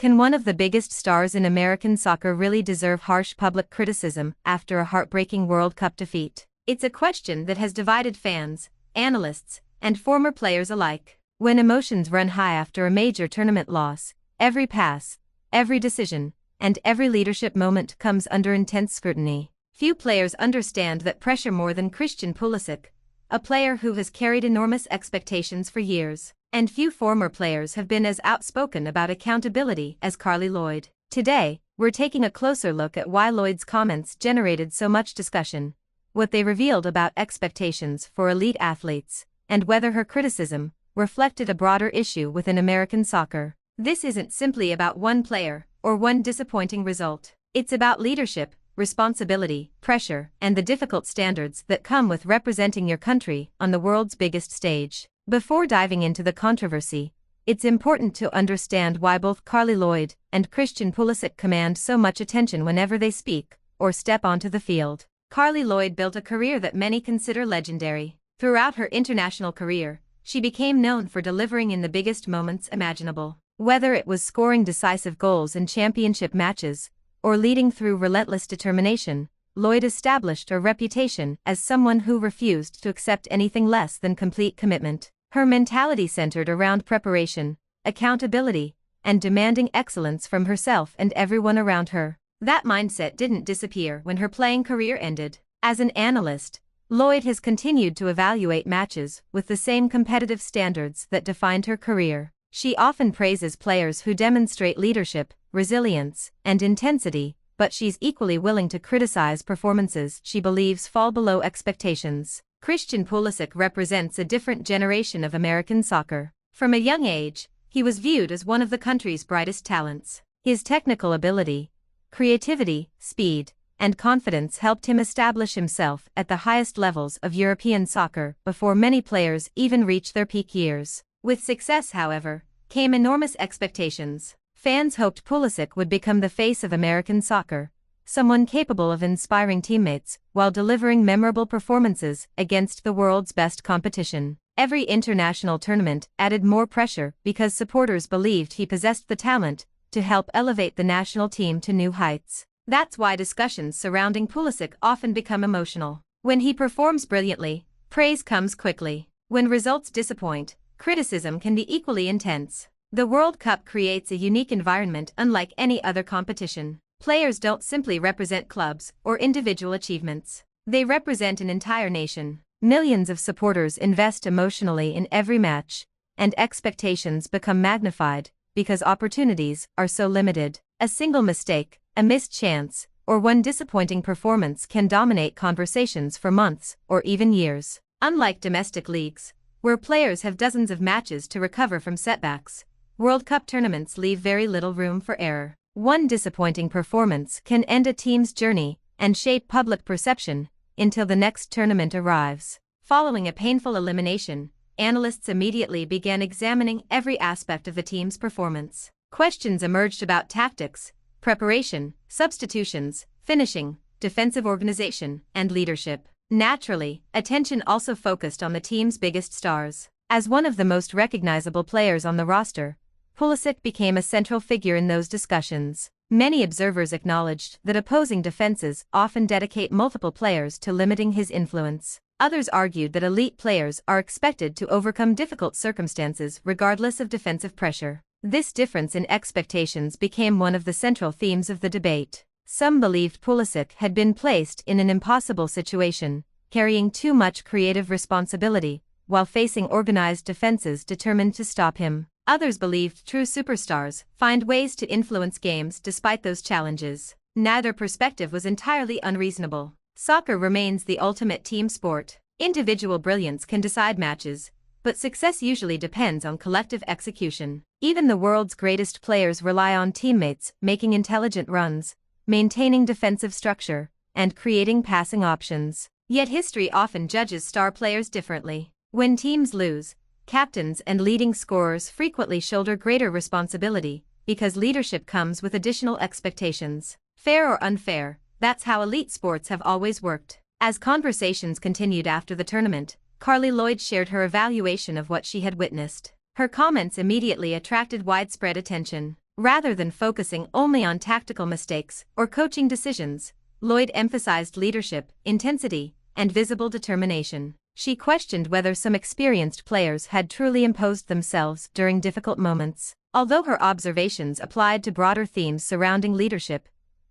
Can one of the biggest stars in American soccer really deserve harsh public criticism after a heartbreaking World Cup defeat? It's a question that has divided fans, analysts, and former players alike. When emotions run high after a major tournament loss, every pass, every decision, and every leadership moment comes under intense scrutiny. Few players understand that pressure more than Christian Pulisic, a player who has carried enormous expectations for years. And few former players have been as outspoken about accountability as Carli Lloyd. Today, we're taking a closer look at why Lloyd's comments generated so much discussion, what they revealed about expectations for elite athletes, and whether her criticism reflected a broader issue within American soccer. This isn't simply about one player or one disappointing result. It's about leadership, responsibility, pressure, and the difficult standards that come with representing your country on the world's biggest stage. Before diving into the controversy, it's important to understand why both Carli Lloyd and Christian Pulisic command so much attention whenever they speak or step onto the field. Carli Lloyd built a career that many consider legendary. Throughout her international career, she became known for delivering in the biggest moments imaginable. Whether it was scoring decisive goals in championship matches or leading through relentless determination, Lloyd established a reputation as someone who refused to accept anything less than complete commitment. Her mentality centered around preparation, accountability, and demanding excellence from herself and everyone around her. That mindset didn't disappear when her playing career ended. As an analyst, Lloyd has continued to evaluate matches with the same competitive standards that defined her career. She often praises players who demonstrate leadership, resilience, and intensity, but she's equally willing to criticize performances she believes fall below expectations. Christian Pulisic represents a different generation of American soccer. From a young age, he was viewed as one of the country's brightest talents. His technical ability, creativity, speed, and confidence helped him establish himself at the highest levels of European soccer before many players even reached their peak years. With success, however, came enormous expectations. Fans hoped Pulisic would become the face of American soccer, someone capable of inspiring teammates while delivering memorable performances against the world's best competition. Every international tournament added more pressure because supporters believed he possessed the talent to help elevate the national team to new heights. That's why discussions surrounding Pulisic often become emotional. When he performs brilliantly, praise comes quickly. When results disappoint, criticism can be equally intense. The World Cup creates a unique environment unlike any other competition. Players don't simply represent clubs or individual achievements. They represent an entire nation. Millions of supporters invest emotionally in every match, and expectations become magnified because opportunities are so limited. A single mistake, a missed chance, or one disappointing performance can dominate conversations for months or even years. Unlike domestic leagues, where players have dozens of matches to recover from setbacks, World Cup tournaments leave very little room for error. One disappointing performance can end a team's journey and shape public perception until the next tournament arrives. Following a painful elimination, analysts immediately began examining every aspect of the team's performance. Questions emerged about tactics, preparation, substitutions, finishing, defensive organization, and leadership. Naturally, attention also focused on the team's biggest stars. As one of the most recognizable players on the roster, Pulisic became a central figure in those discussions. Many observers acknowledged that opposing defenses often dedicate multiple players to limiting his influence. Others argued that elite players are expected to overcome difficult circumstances regardless of defensive pressure. This difference in expectations became one of the central themes of the debate. Some believed Pulisic had been placed in an impossible situation, carrying too much creative responsibility, while facing organized defenses determined to stop him. Others believed true superstars find ways to influence games despite those challenges. Neither perspective was entirely unreasonable. Soccer remains the ultimate team sport. Individual brilliance can decide matches, but success usually depends on collective execution. Even the world's greatest players rely on teammates making intelligent runs, maintaining defensive structure, and creating passing options. Yet history often judges star players differently. When teams lose, captains and leading scorers frequently shoulder greater responsibility because leadership comes with additional expectations. Fair or unfair, that's how elite sports have always worked. As conversations continued after the tournament, Carli Lloyd shared her evaluation of what she had witnessed. Her comments immediately attracted widespread attention. Rather than focusing only on tactical mistakes or coaching decisions, Lloyd emphasized leadership, intensity, and visible determination. She questioned whether some experienced players had truly imposed themselves during difficult moments. Although her observations applied to broader themes surrounding leadership,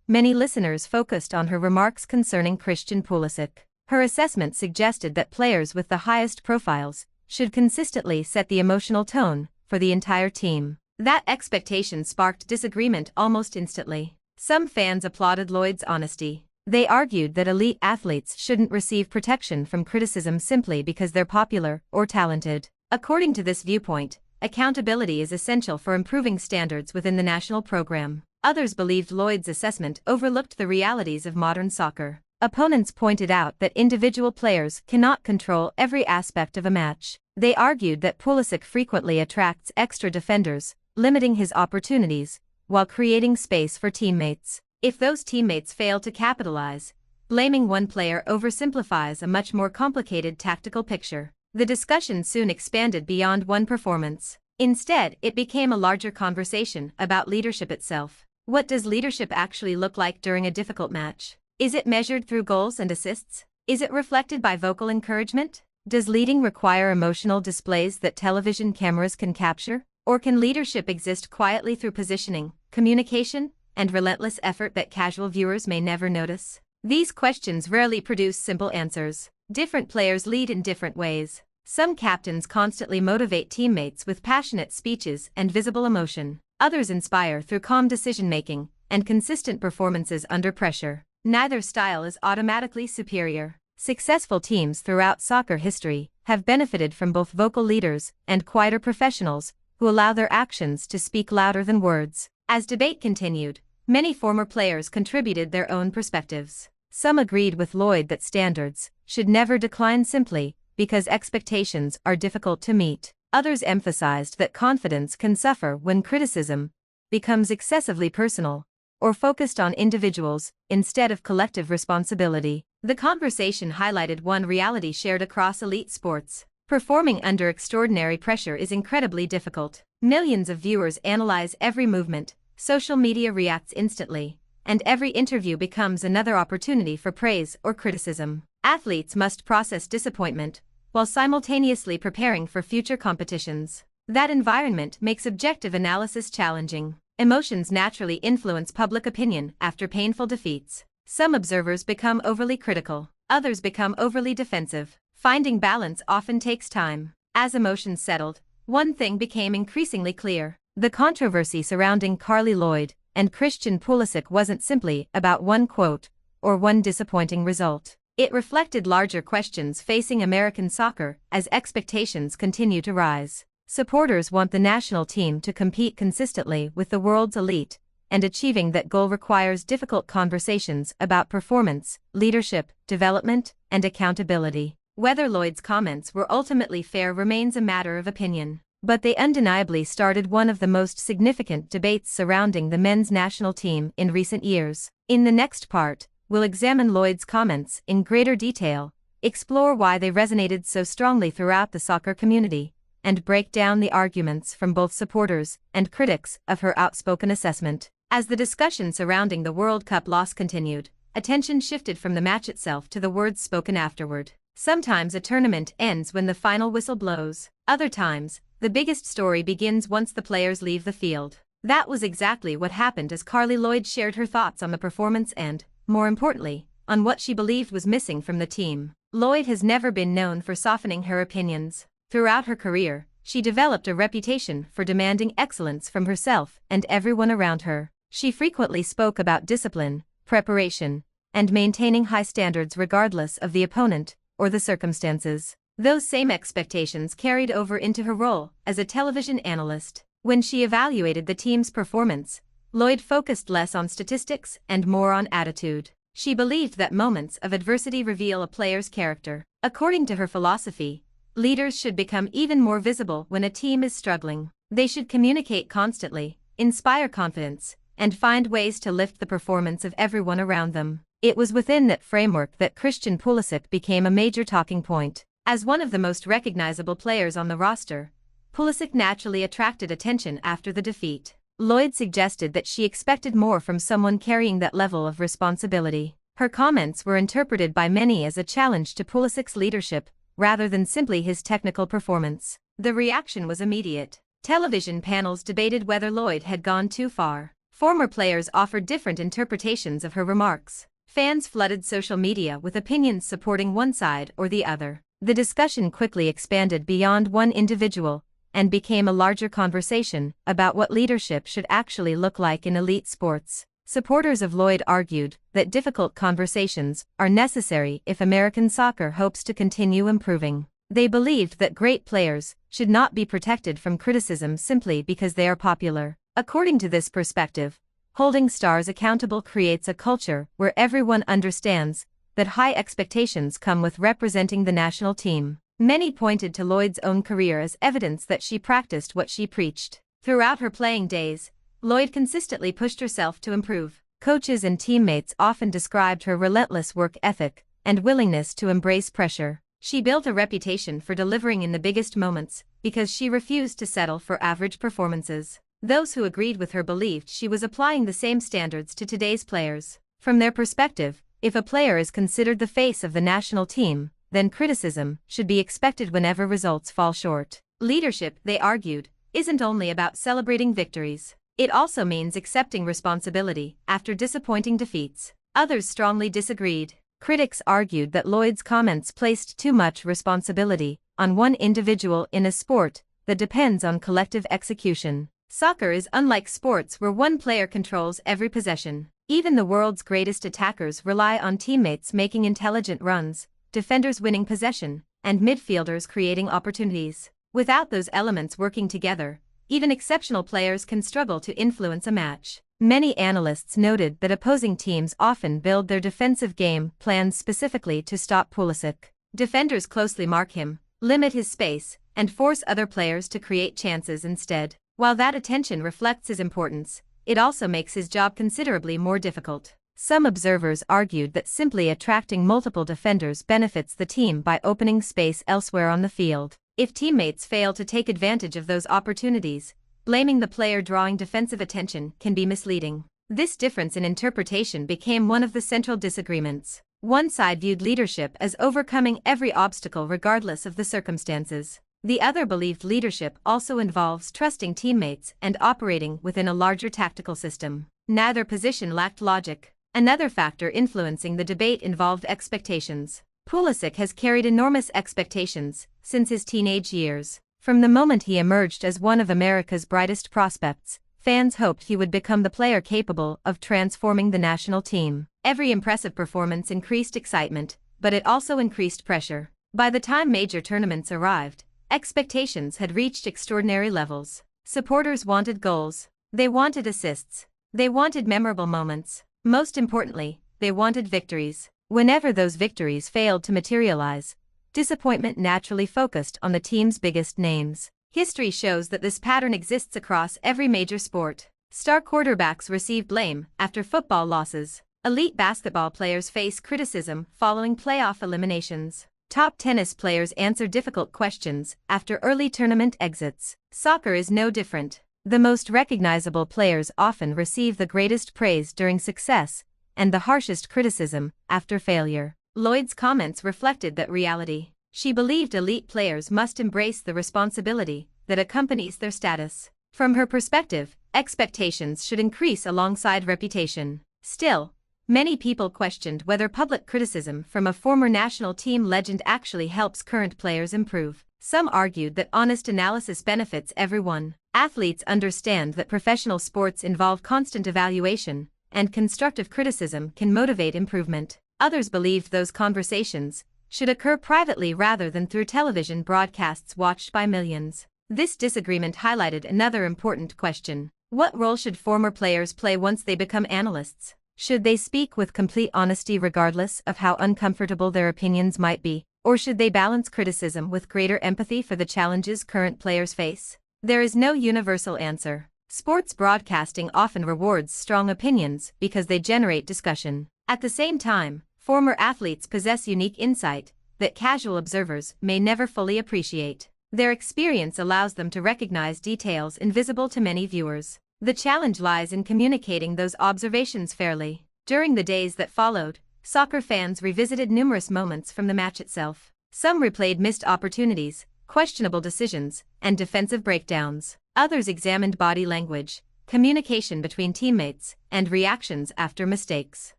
many listeners focused on her remarks concerning Christian Pulisic. Her assessment suggested that players with the highest profiles should consistently set the emotional tone for the entire team. That expectation sparked disagreement almost instantly. Some fans applauded Lloyd's honesty. They argued that elite athletes shouldn't receive protection from criticism simply because they're popular or talented. According to this viewpoint, accountability is essential for improving standards within the national program. Others believed Lloyd's assessment overlooked the realities of modern soccer. Opponents pointed out that individual players cannot control every aspect of a match. They argued that Pulisic frequently attracts extra defenders, limiting his opportunities, while creating space for teammates. If those teammates fail to capitalize, blaming one player oversimplifies a much more complicated tactical picture. The discussion soon expanded beyond one performance. Instead, it became a larger conversation about leadership itself. What does leadership actually look like during a difficult match? Is it measured through goals and assists? Is it reflected by vocal encouragement? Does leading require emotional displays that television cameras can capture? Or can leadership exist quietly through positioning, communication, and relentless effort that casual viewers may never notice? These questions rarely produce simple answers. Different players lead in different ways. Some captains constantly motivate teammates with passionate speeches and visible emotion. Others inspire through calm decision-making and consistent performances under pressure. Neither style is automatically superior. Successful teams throughout soccer history have benefited from both vocal leaders and quieter professionals who allow their actions to speak louder than words. As debate continued, many former players contributed their own perspectives. Some agreed with Lloyd that standards should never decline simply because expectations are difficult to meet. Others emphasized that confidence can suffer when criticism becomes excessively personal or focused on individuals instead of collective responsibility. The conversation highlighted one reality shared across elite sports. Performing under extraordinary pressure is incredibly difficult. Millions of viewers analyze every movement, social media reacts instantly, and every interview becomes another opportunity for praise or criticism. Athletes must process disappointment while simultaneously preparing for future competitions. That environment makes objective analysis challenging. Emotions naturally influence public opinion after painful defeats. Some observers become overly critical, others become overly defensive. Finding balance often takes time. As emotions settled, one thing became increasingly clear. The controversy surrounding Carli Lloyd and Christian Pulisic wasn't simply about one quote or one disappointing result. It reflected larger questions facing American soccer as expectations continue to rise. Supporters want the national team to compete consistently with the world's elite, and achieving that goal requires difficult conversations about performance, leadership, development, and accountability. Whether Lloyd's comments were ultimately fair remains a matter of opinion, but they undeniably started one of the most significant debates surrounding the men's national team in recent years. In the next part, we'll examine Lloyd's comments in greater detail, explore why they resonated so strongly throughout the soccer community, and break down the arguments from both supporters and critics of her outspoken assessment. As the discussion surrounding the World Cup loss continued, attention shifted from the match itself to the words spoken afterward. Sometimes a tournament ends when the final whistle blows. Other times, the biggest story begins once the players leave the field. That was exactly what happened as Carli Lloyd shared her thoughts on the performance and, more importantly, on what she believed was missing from the team. Lloyd has never been known for softening her opinions. Throughout her career, she developed a reputation for demanding excellence from herself and everyone around her. She frequently spoke about discipline, preparation, and maintaining high standards regardless of the opponent or the circumstances. Those same expectations carried over into her role as a television analyst. When she evaluated the team's performance, Lloyd focused less on statistics and more on attitude. She believed that moments of adversity reveal a player's character. According to her philosophy, leaders should become even more visible when a team is struggling. They should communicate constantly, inspire confidence, and find ways to lift the performance of everyone around them. It was within that framework that Christian Pulisic became a major talking point. As one of the most recognizable players on the roster, Pulisic naturally attracted attention after the defeat. Lloyd suggested that she expected more from someone carrying that level of responsibility. Her comments were interpreted by many as a challenge to Pulisic's leadership, rather than simply his technical performance. The reaction was immediate. Television panels debated whether Lloyd had gone too far. Former players offered different interpretations of her remarks. Fans flooded social media with opinions supporting one side or the other. The discussion quickly expanded beyond one individual and became a larger conversation about what leadership should actually look like in elite sports. Supporters of Lloyd argued that difficult conversations are necessary if American soccer hopes to continue improving. They believed that great players should not be protected from criticism simply because they are popular. According to this perspective, holding stars accountable creates a culture where everyone understands that high expectations come with representing the national team. Many pointed to Lloyd's own career as evidence that she practiced what she preached. Throughout her playing days, Lloyd consistently pushed herself to improve. Coaches and teammates often described her relentless work ethic and willingness to embrace pressure. She built a reputation for delivering in the biggest moments because she refused to settle for average performances. Those who agreed with her believed she was applying the same standards to today's players. From their perspective, if a player is considered the face of the national team, then criticism should be expected whenever results fall short. Leadership, they argued, isn't only about celebrating victories. It also means accepting responsibility after disappointing defeats. Others strongly disagreed. Critics argued that Lloyd's comments placed too much responsibility on one individual in a sport that depends on collective execution. Soccer is unlike sports where one player controls every possession. Even the world's greatest attackers rely on teammates making intelligent runs, defenders winning possession, and midfielders creating opportunities. Without those elements working together, even exceptional players can struggle to influence a match. Many analysts noted that opposing teams often build their defensive game plans specifically to stop Pulisic. Defenders closely mark him, limit his space, and force other players to create chances instead. While that attention reflects his importance, it also makes his job considerably more difficult. Some observers argued that simply attracting multiple defenders benefits the team by opening space elsewhere on the field. If teammates fail to take advantage of those opportunities, blaming the player drawing defensive attention can be misleading. This difference in interpretation became one of the central disagreements. One side viewed leadership as overcoming every obstacle regardless of the circumstances. The other believed leadership also involves trusting teammates and operating within a larger tactical system. Neither position lacked logic. Another factor influencing the debate involved expectations. Pulisic has carried enormous expectations since his teenage years. From the moment he emerged as one of America's brightest prospects, fans hoped he would become the player capable of transforming the national team. Every impressive performance increased excitement, but it also increased pressure. By the time major tournaments arrived, expectations had reached extraordinary levels. Supporters wanted goals. They wanted assists. They wanted memorable moments. Most importantly, they wanted victories. Whenever those victories failed to materialize, disappointment naturally focused on the team's biggest names. History shows that this pattern exists across every major sport. Star quarterbacks receive blame after football losses. Elite basketball players face criticism following playoff eliminations. Top tennis players answer difficult questions after early tournament exits. Soccer is no different. The most recognizable players often receive the greatest praise during success and the harshest criticism after failure. Lloyd's comments reflected that reality. She believed elite players must embrace the responsibility that accompanies their status. From her perspective, expectations should increase alongside reputation. Still, many people questioned whether public criticism from a former national team legend actually helps current players improve. Some argued that honest analysis benefits everyone. Athletes understand that professional sports involve constant evaluation, and constructive criticism can motivate improvement. Others believed those conversations should occur privately rather than through television broadcasts watched by millions. This disagreement highlighted another important question. What role should former players play once they become analysts? Should they speak with complete honesty regardless of how uncomfortable their opinions might be? Or should they balance criticism with greater empathy for the challenges current players face? There is no universal answer. Sports broadcasting often rewards strong opinions because they generate discussion. At the same time, former athletes possess unique insight that casual observers may never fully appreciate. Their experience allows them to recognize details invisible to many viewers. The challenge lies in communicating those observations fairly. During the days that followed, soccer fans revisited numerous moments from the match itself. Some replayed missed opportunities, questionable decisions, and defensive breakdowns. Others examined body language, communication between teammates, and reactions after mistakes.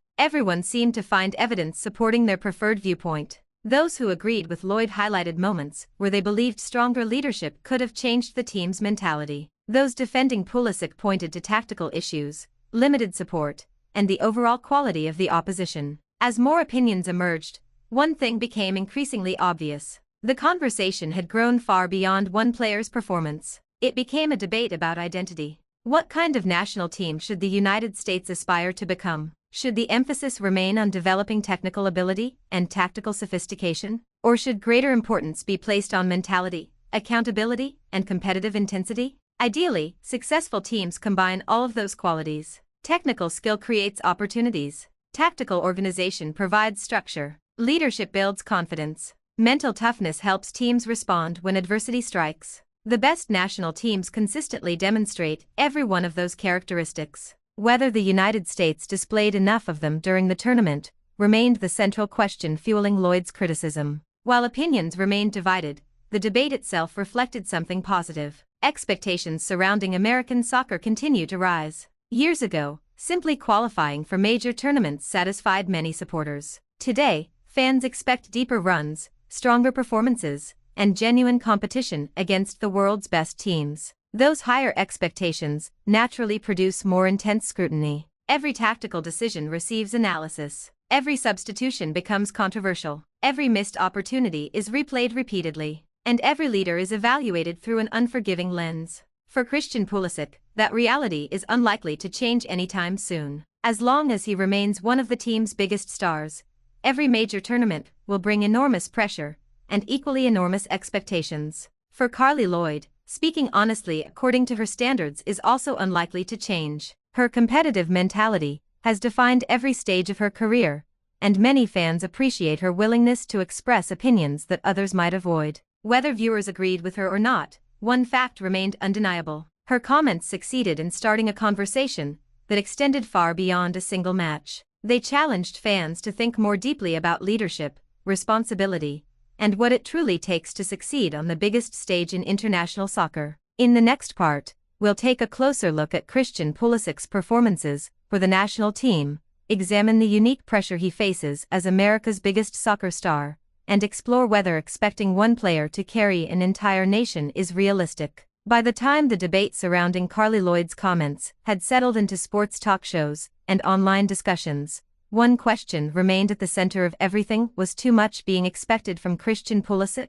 Everyone seemed to find evidence supporting their preferred viewpoint. Those who agreed with Lloyd highlighted moments where they believed stronger leadership could have changed the team's mentality. Those defending Pulisic pointed to tactical issues, limited support, and the overall quality of the opposition. As more opinions emerged, one thing became increasingly obvious. The conversation had grown far beyond one player's performance. It became a debate about identity. What kind of national team should the United States aspire to become? Should the emphasis remain on developing technical ability and tactical sophistication? Or should greater importance be placed on mentality, accountability, and competitive intensity? Ideally, successful teams combine all of those qualities. Technical skill creates opportunities. Tactical organization provides structure. Leadership builds confidence. Mental toughness helps teams respond when adversity strikes. The best national teams consistently demonstrate every one of those characteristics. Whether the United States displayed enough of them during the tournament remained the central question fueling Lloyd's criticism. While opinions remained divided, the debate itself reflected something positive. Expectations surrounding American soccer continue to rise. Years ago, simply qualifying for major tournaments satisfied many supporters. Today, fans expect deeper runs, stronger performances, and genuine competition against the world's best teams. Those higher expectations naturally produce more intense scrutiny. Every tactical decision receives analysis. Every substitution becomes controversial. Every missed opportunity is replayed repeatedly. And every leader is evaluated through an unforgiving lens. For Christian Pulisic, that reality is unlikely to change anytime soon. As long as he remains one of the team's biggest stars, every major tournament will bring enormous pressure and equally enormous expectations. For Carli Lloyd, speaking honestly according to her standards is also unlikely to change. Her competitive mentality has defined every stage of her career, and many fans appreciate her willingness to express opinions that others might avoid. Whether viewers agreed with her or not, one fact remained undeniable. Her comments succeeded in starting a conversation that extended far beyond a single match. They challenged fans to think more deeply about leadership, responsibility, and what it truly takes to succeed on the biggest stage in international soccer. In the next part, we'll take a closer look at Christian Pulisic's performances for the national team, examine the unique pressure he faces as America's biggest soccer star, and explore whether expecting one player to carry an entire nation is realistic. By the time the debate surrounding Carli Lloyd's comments had settled into sports talk shows and online discussions, one question remained at the center of everything: was too much being expected from Christian Pulisic?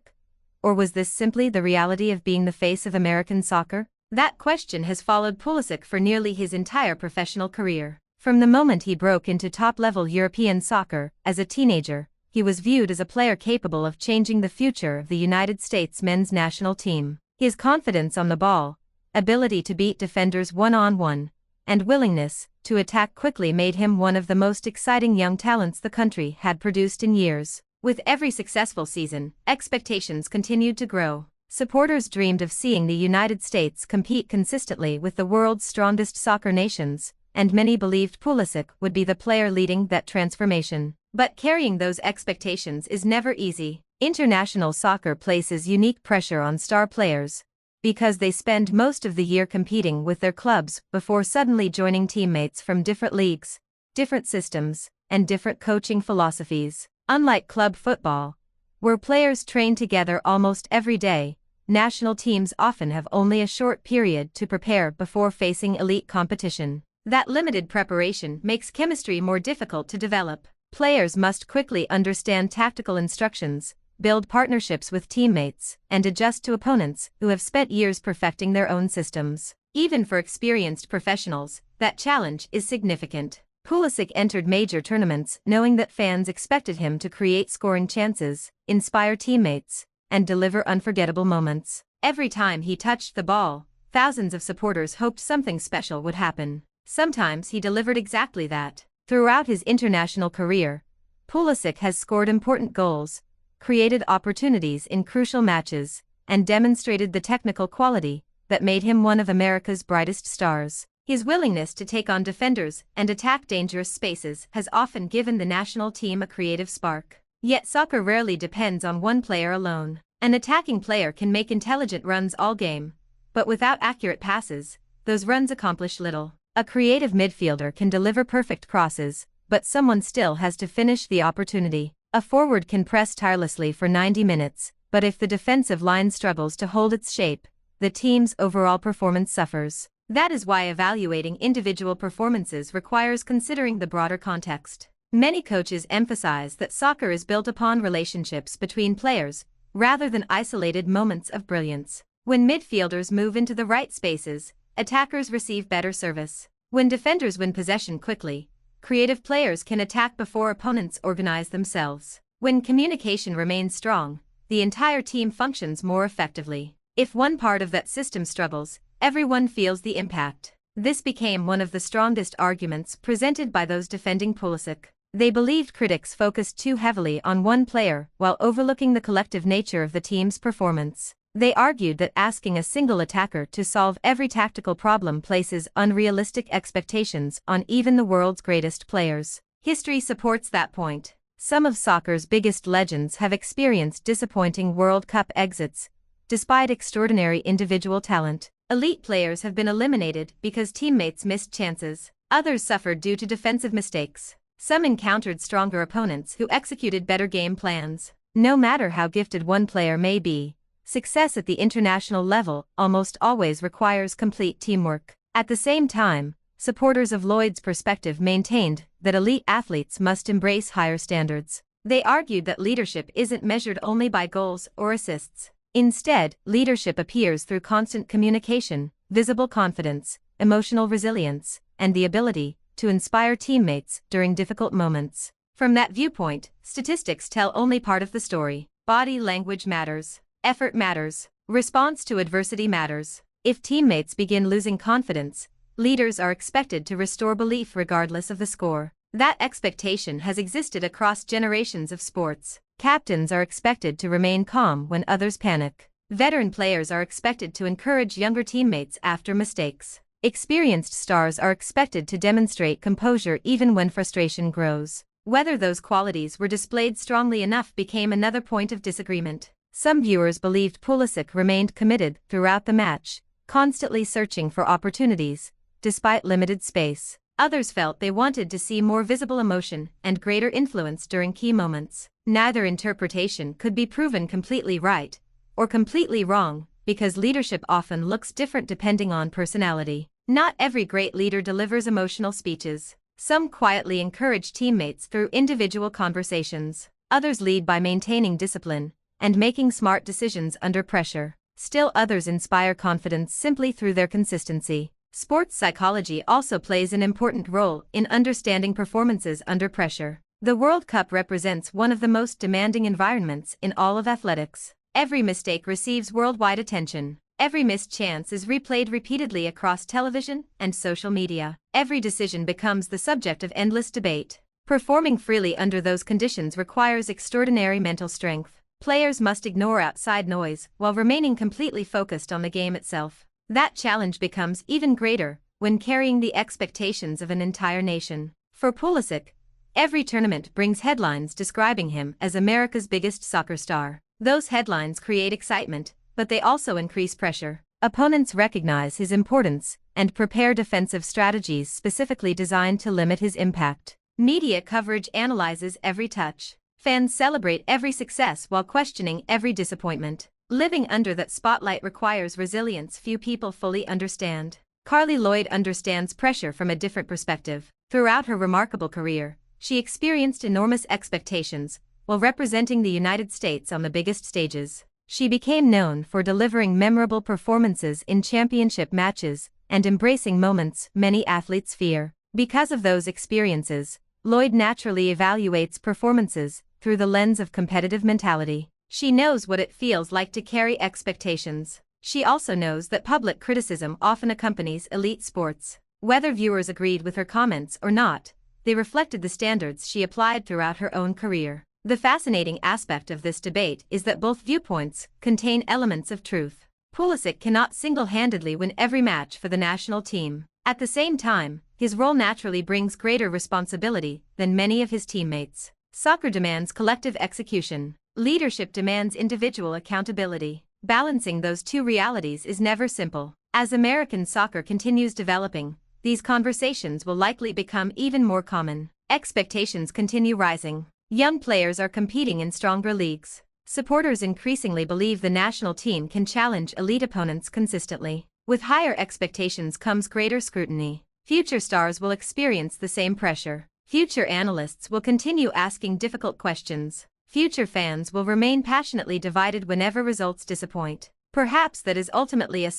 Or was this simply the reality of being the face of American soccer? That question has followed Pulisic for nearly his entire professional career. From the moment he broke into top-level European soccer as a teenager, he was viewed as a player capable of changing the future of the United States men's national team. His confidence on the ball, ability to beat defenders one-on-one, and willingness to attack quickly made him one of the most exciting young talents the country had produced in years. With every successful season, expectations continued to grow. Supporters dreamed of seeing the United States compete consistently with the world's strongest soccer nations, and many believed Pulisic would be the player leading that transformation. But carrying those expectations is never easy. International soccer places unique pressure on star players, because they spend most of the year competing with their clubs before suddenly joining teammates from different leagues, different systems, and different coaching philosophies. Unlike club football, where players train together almost every day, national teams often have only a short period to prepare before facing elite competition. That limited preparation makes chemistry more difficult to develop. Players must quickly understand tactical instructions, build partnerships with teammates, and adjust to opponents who have spent years perfecting their own systems. Even for experienced professionals, that challenge is significant. Pulisic entered major tournaments knowing that fans expected him to create scoring chances, inspire teammates, and deliver unforgettable moments. Every time he touched the ball, thousands of supporters hoped something special would happen. Sometimes he delivered exactly that. Throughout his international career, Pulisic has scored important goals, created opportunities in crucial matches, and demonstrated the technical quality that made him one of America's brightest stars. His willingness to take on defenders and attack dangerous spaces has often given the national team a creative spark. Yet soccer rarely depends on one player alone. An attacking player can make intelligent runs all game, but without accurate passes, those runs accomplish little. A creative midfielder can deliver perfect crosses, but someone still has to finish the opportunity. A forward can press tirelessly for 90 minutes, but if the defensive line struggles to hold its shape, the team's overall performance suffers. That is why evaluating individual performances requires considering the broader context. Many coaches emphasize that soccer is built upon relationships between players, rather than isolated moments of brilliance. When midfielders move into the right spaces, attackers receive better service. When defenders win possession quickly, creative players can attack before opponents organize themselves. When communication remains strong, the entire team functions more effectively. If one part of that system struggles, everyone feels the impact. This became one of the strongest arguments presented by those defending Pulisic. They believed critics focused too heavily on one player while overlooking the collective nature of the team's performance. They argued that asking a single attacker to solve every tactical problem places unrealistic expectations on even the world's greatest players. History supports that point. Some of soccer's biggest legends have experienced disappointing World Cup exits, despite extraordinary individual talent. Elite players have been eliminated because teammates missed chances. Others suffered due to defensive mistakes. Some encountered stronger opponents who executed better game plans. No matter how gifted one player may be, success at the international level almost always requires complete teamwork. At the same time, supporters of Lloyd's perspective maintained that elite athletes must embrace higher standards. They argued that leadership isn't measured only by goals or assists. Instead, leadership appears through constant communication, visible confidence, emotional resilience, and the ability to inspire teammates during difficult moments. From that viewpoint, statistics tell only part of the story. Body language matters. Effort matters. Response to adversity matters. If teammates begin losing confidence, leaders are expected to restore belief regardless of the score. That expectation has existed across generations of sports. Captains are expected to remain calm when others panic. Veteran players are expected to encourage younger teammates after mistakes. Experienced stars are expected to demonstrate composure even when frustration grows. Whether those qualities were displayed strongly enough became another point of disagreement. Some viewers believed Pulisic remained committed throughout the match, constantly searching for opportunities, despite limited space. Others felt they wanted to see more visible emotion and greater influence during key moments. Neither interpretation could be proven completely right or completely wrong, because leadership often looks different depending on personality. Not every great leader delivers emotional speeches. Some quietly encourage teammates through individual conversations. Others lead by maintaining discipline and making smart decisions under pressure. Still others inspire confidence simply through their consistency. Sports psychology also plays an important role in understanding performances under pressure. The World Cup represents one of the most demanding environments in all of athletics. Every mistake receives worldwide attention. Every missed chance is replayed repeatedly across television and social media. Every decision becomes the subject of endless debate. Performing freely under those conditions requires extraordinary mental strength. Players must ignore outside noise while remaining completely focused on the game itself. That challenge becomes even greater when carrying the expectations of an entire nation. For Pulisic, every tournament brings headlines describing him as America's biggest soccer star. Those headlines create excitement, but they also increase pressure. Opponents recognize his importance and prepare defensive strategies specifically designed to limit his impact. Media coverage analyzes every touch. Fans celebrate every success while questioning every disappointment. Living under that spotlight requires resilience few people fully understand. Carli Lloyd understands pressure from a different perspective. Throughout her remarkable career, she experienced enormous expectations while representing the United States on the biggest stages. She became known for delivering memorable performances in championship matches and embracing moments many athletes fear. Because of those experiences, Lloyd naturally evaluates performances through the lens of competitive mentality. She knows what it feels like to carry expectations. She also knows that public criticism often accompanies elite sports. Whether viewers agreed with her comments or not, they reflected the standards she applied throughout her own career. The fascinating aspect of this debate is that both viewpoints contain elements of truth. Pulisic cannot single-handedly win every match for the national team. At the same time, his role naturally brings greater responsibility than many of his teammates. Soccer demands collective execution. Leadership demands individual accountability. Balancing those two realities is never simple. As American soccer continues developing, these conversations will likely become even more common. Expectations continue rising. Young players are competing in stronger leagues. Supporters increasingly believe the national team can challenge elite opponents consistently. With higher expectations comes greater scrutiny. Future stars will experience the same pressure. Future analysts will continue asking difficult questions. Future fans will remain passionately divided whenever results disappoint. Perhaps that is ultimately a